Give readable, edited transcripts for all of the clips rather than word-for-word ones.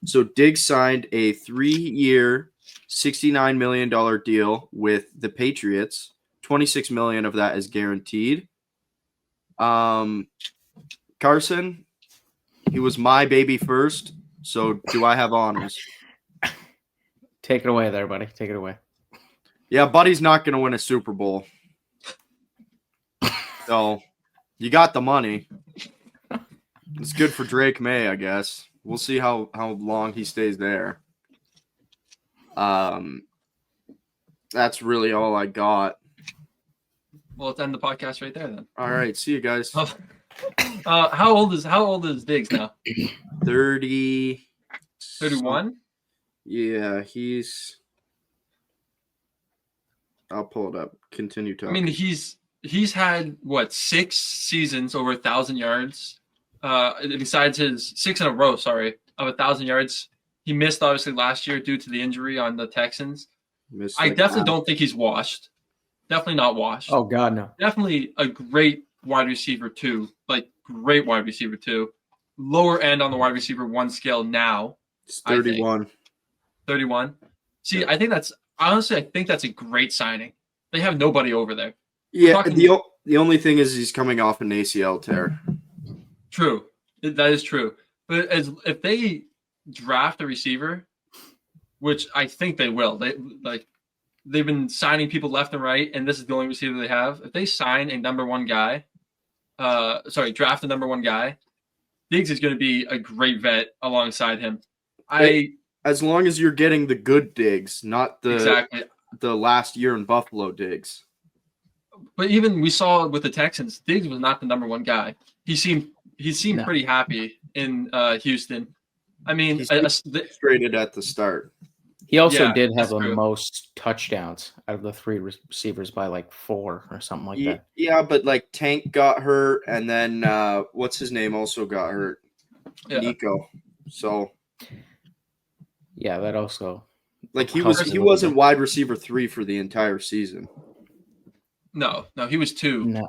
So Diggs signed a 3-year, $69 million deal with the Patriots. $26 million of that is guaranteed. Carson, he was my baby first. So do I have honors? Take it away there, buddy. Take it away. Yeah, Buddy's not going to win a Super Bowl. So you got the money. It's good for Drake May, I guess. We'll see how long he stays there. That's really all I got. Well, let's end the podcast right there then. All right, see you guys. How old is Diggs now? 30. 31? Yeah, he's. I'll pull it up. Continue talking. I mean, he's had what 6 seasons over 1,000 yards. Besides his 6 in a row, of 1,000 yards. He missed obviously last year due to the injury on the Texans. I definitely don't think he's washed. Definitely not washed. Oh God, no. Definitely a great wide receiver 2. Like great wide receiver 2. Lower end on the wide receiver 1 scale now. It's 31. 31. See, yeah. I think that's a great signing. They have nobody over there. Yeah, the only thing is he's coming off an ACL tear. True. That is true. But if they draft a receiver, which I think they will, they've been signing people left and right, and this is the only receiver they have. If they sign a number 1 guy, draft a number 1 guy, Diggs is going to be a great vet alongside him. As long as you're getting the good Diggs, not the last year in Buffalo Diggs. But even we saw with the Texans, Diggs was not the number 1 guy. He seemed pretty happy in Houston. I mean, he's frustrated at the start. He also did have the most touchdowns out of the 3 receivers by like 4 or something like that. Yeah, but like Tank got hurt, and then what's his name also got hurt? Yeah. Nico. So yeah, that also he wasn't wide receiver 3 for the entire season. No, he was 2. No.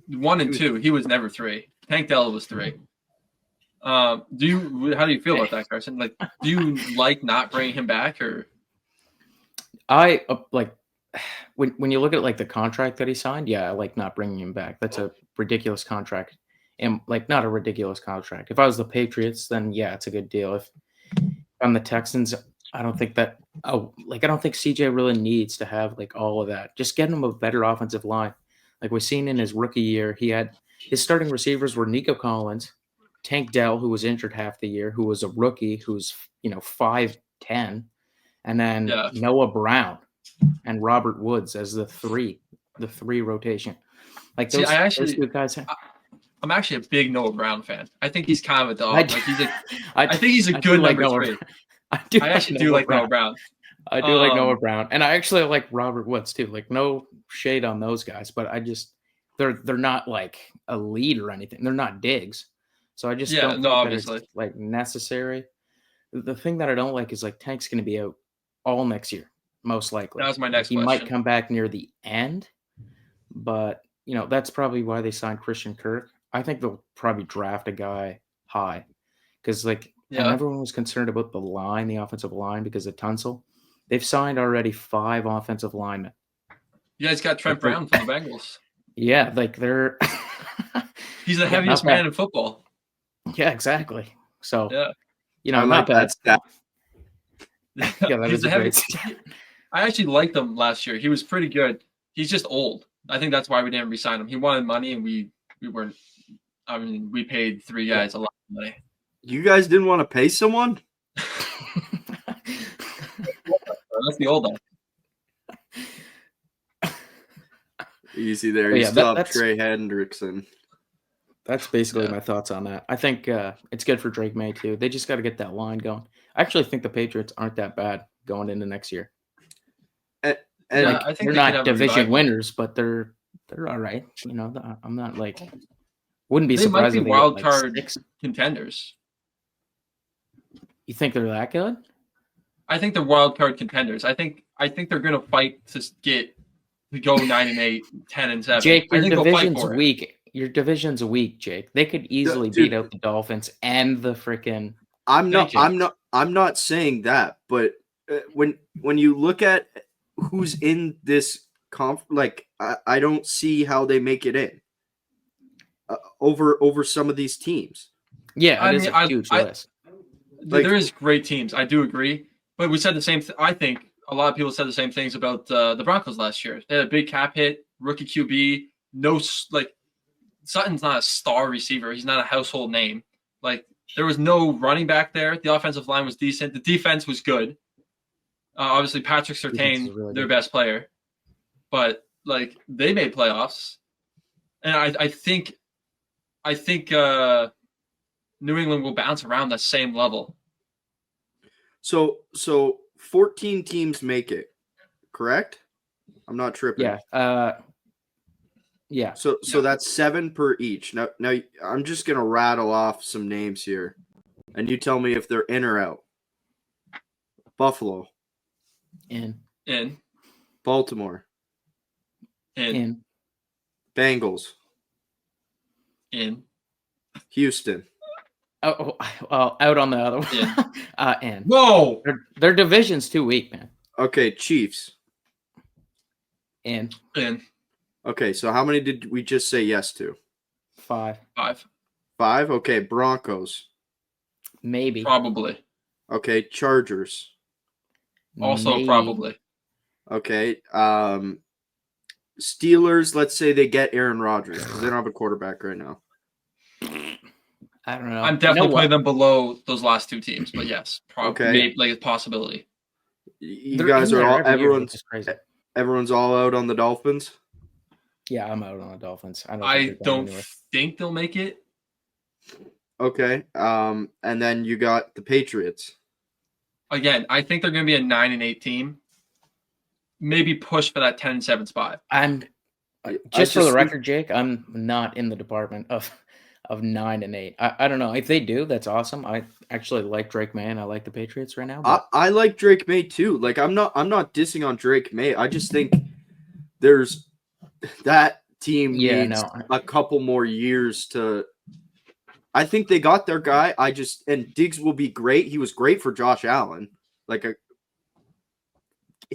1 and 2. He was never 3. Tank Dell was 3. How do you feel about that, Carson? Like, do you like not bringing him back, or? I when you look at like the contract that he signed, yeah, I like not bringing him back. That's a ridiculous contract, and like not a ridiculous contract. If I was the Patriots, then yeah, it's a good deal. If I'm the Texans, I don't think CJ really needs to have like all of that. Just get him a better offensive line. Like we've seen in his rookie year, he had his starting receivers were Nico Collins, Tank Dell, who was injured half the year, who was a rookie, who's 5'10", and then Noah Brown and Robert Woods as the three rotation. Like those, those two guys. I'm actually a big Noah Brown fan. I think he's kind of a dog. I think he's a good number 3. I actually do like Noah Brown. I do like Noah Brown, and I actually like Robert Woods too. Like no shade on those guys, but they're not like a lead or anything. They're not Diggs. So I just don't think obviously that it's like necessary. The thing that I don't like is like Tank's going to be out all next year, most likely. That was my next question. He might come back near the end, but that's probably why they signed Christian Kirk. I think they'll probably draft a guy high because and everyone was concerned about the offensive line because of Tunsil. They've signed already 5 offensive linemen. You guys got Trent Brown from the Bengals. Yeah, like they're. He's the heaviest man in football. Yeah, exactly. So, not bad. Yeah, that is a great stat. I actually liked him last year. He was pretty good. He's just old. I think that's why we didn't re-sign him. He wanted money, and we weren't. I mean, we paid 3 guys a lot of money. You guys didn't want to pay someone? That's the old one. Easy there. You still have Trey Hendrickson. That's basically my thoughts on that. I think it's good for Drake May too. They just got to get that line going. I actually think the Patriots aren't that bad going into next year. I think they're not division winners, but they're all right. I'm not like wouldn't be surprised if they wild card contenders. You think they're that good? I think they're wild card contenders. I think they're going to fight to go 9-8, 10-7. Jake, your division's weak. Your division's weak, Jake. They could easily beat out the Dolphins and the freaking. I'm not I'm not saying that, but when you look at who's in this I don't see how they make it in over some of these teams. Yeah, I it is mean, a huge list. There is great teams. I do agree, but we said the same. I think a lot of people said the same things about the Broncos last year. They had a big cap hit, rookie QB. No, like Sutton's not a star receiver. He's not a household name. Like there was no running back there. The offensive line was decent. The defense was good. Obviously, Patrick Surtain, really their good. best player, but like they made playoffs, and I think New England will bounce around that same level. So 14 teams make it, correct? I'm not tripping. Yeah. Yeah. So that's 7 per each. Now I'm just gonna rattle off some names here, and you tell me if they're in or out. Buffalo, In. Baltimore, In. Bengals, in. Houston, Oh, out on the other one. Yeah. In. Whoa. Their division's too weak, man. Okay, Chiefs. In. Okay, so how many did we just say yes to? 5. 5? Okay, Broncos. Maybe. Probably. Okay, Chargers. Also Maybe. probably. Okay, Steelers, let's say they get Aaron Rodgers because they don't have a quarterback right now. I don't know. I'm definitely putting them below those last two teams, but yes, probably Okay. like a possibility. You guys are all everyone's crazy. Everyone's all out on the Dolphins. Yeah, I'm out on the Dolphins. I don't think they'll make it. Okay. And then you got the Patriots. Again, I think they're going to be a 9-8 team. Maybe push for that 10-7 spot. I'm just for the record, Jake. I'm not in the department of 9 and 8. I don't know if they do. That's awesome. I actually like Drake May and I like the Patriots right now. But I like Drake May too. Like I'm not dissing on Drake May. I just think there's that team needs a couple more years to. I think they got their guy. And Diggs will be great. He was great for Josh Allen. Like a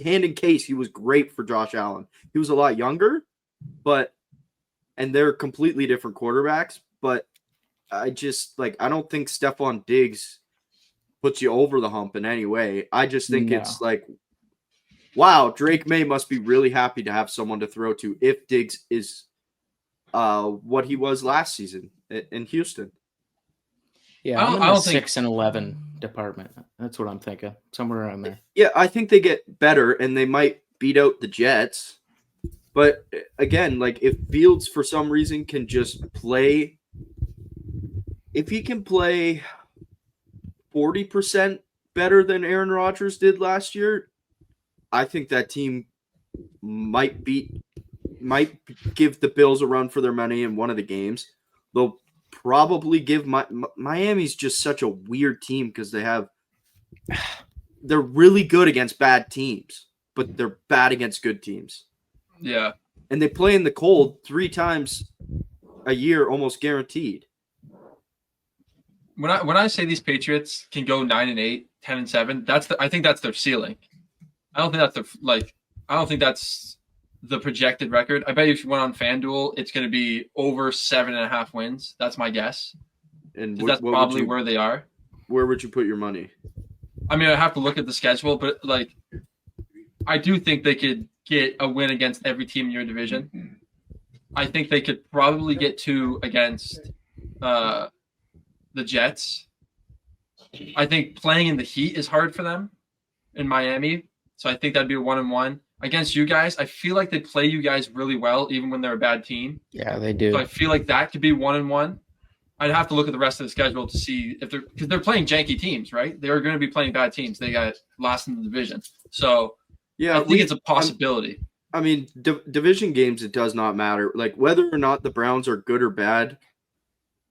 hand in case, he was great for Josh Allen. He was a lot younger, and they're completely different quarterbacks. But I don't think Stephon Diggs puts you over the hump in any way. I just think it's like, wow, Drake May must be really happy to have someone to throw to if Diggs is what he was last season in Houston. Yeah, I'm in the 6 and 11 department. That's what I'm thinking. Somewhere around there. Yeah, I think they get better and they might beat out the Jets. But again, like if Fields for some reason can just play, if he can play 40% better than Aaron Rodgers did last year, I think that team might give the Bills a run for their money in one of the games. They'll probably give Miami's just such a weird team because they're really good against bad teams, but they're bad against good teams. Yeah. And they play in the cold 3 times a year, almost guaranteed. When I say these Patriots can go 9-8, 10-7, I think that's their ceiling. I don't think that's the projected record. I bet if you went on FanDuel, it's going to be over 7.5 wins. That's my guess. And that's probably where they are. Where would you put your money? I mean, I have to look at the schedule, but like, I do think they could get a win against every team in your division. I think they could probably get 2 against the Jets. I think playing in the heat is hard for them in Miami, so I think that'd be a 1-1. Against you guys, I feel like they play you guys really well, even when they're a bad team. Yeah, they do. So I feel like that could be 1-1. I'd have to look at the rest of the schedule to see if because they're playing janky teams, right? They're going to be playing bad teams. They got last in the division, so yeah, I think it's a possibility. I mean, division games, it does not matter. Like whether or not the Browns are good or bad,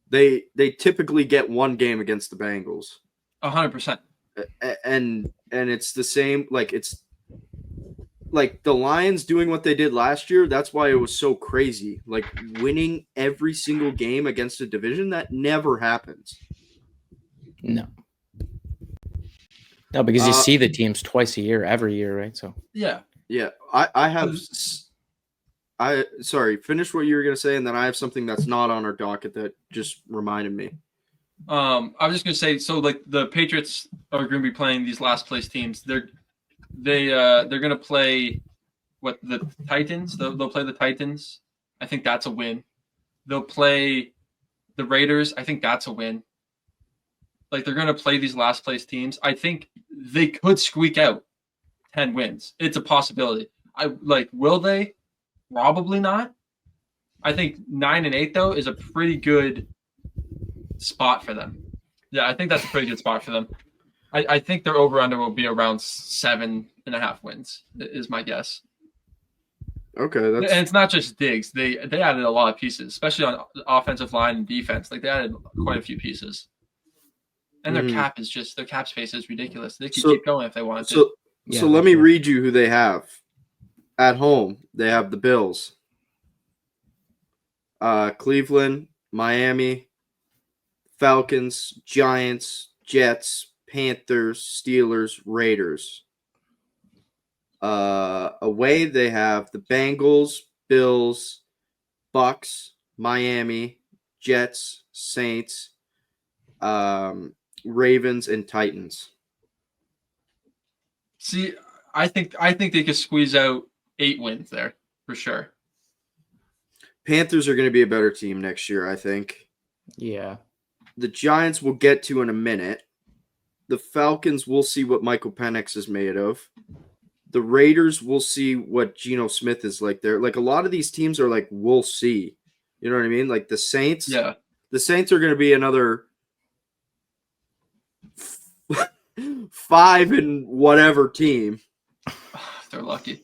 they typically get one game against the Bengals. 100%. And it's the same. Like it's. Like the Lions doing what they did last year, that's why it was so crazy. Like winning every single game against a division, that never happens. No. No, because you see the teams twice a year, every year, right? So yeah. Sorry, finish what you were gonna say, and then I have something that's not on our docket that just reminded me. I was just gonna say, so like the Patriots are gonna be playing these last place teams. They're gonna play the Titans. They'll play the Titans. I think that's a win. They'll play the Raiders. I think that's a win. Like they're gonna play these last place teams. I think they could squeak out 10 wins. It's a possibility. Will they? Probably not. I think 9-8 though is a pretty good spot for them. Yeah, I think that's a pretty good spot for them. I think their over-under will be around 7.5 wins, is my guess. Okay, and it's not just Diggs. They added a lot of pieces, especially on the offensive line and defense. Like they added quite a few pieces. And their cap space is ridiculous. They could keep going if they wanted to. So let me read you who they have. At home, they have the Bills, Cleveland, Miami, Falcons, Giants, Jets, Panthers, Steelers, Raiders. Away, they have the Bengals, Bills, Bucks, Miami, Jets, Saints, Ravens, and Titans. See, I think they could squeeze out 8 wins there for sure. Panthers are going to be a better team next year, I think. Yeah. The Giants we'll get to in a minute. The Falcons, we'll see what Michael Penix is made of. The Raiders, we'll see what Geno Smith is like there. Like a lot of these teams are like, we'll see. You know what I mean? Like the Saints. Yeah. The Saints are going to be another 5 and whatever team. They're lucky.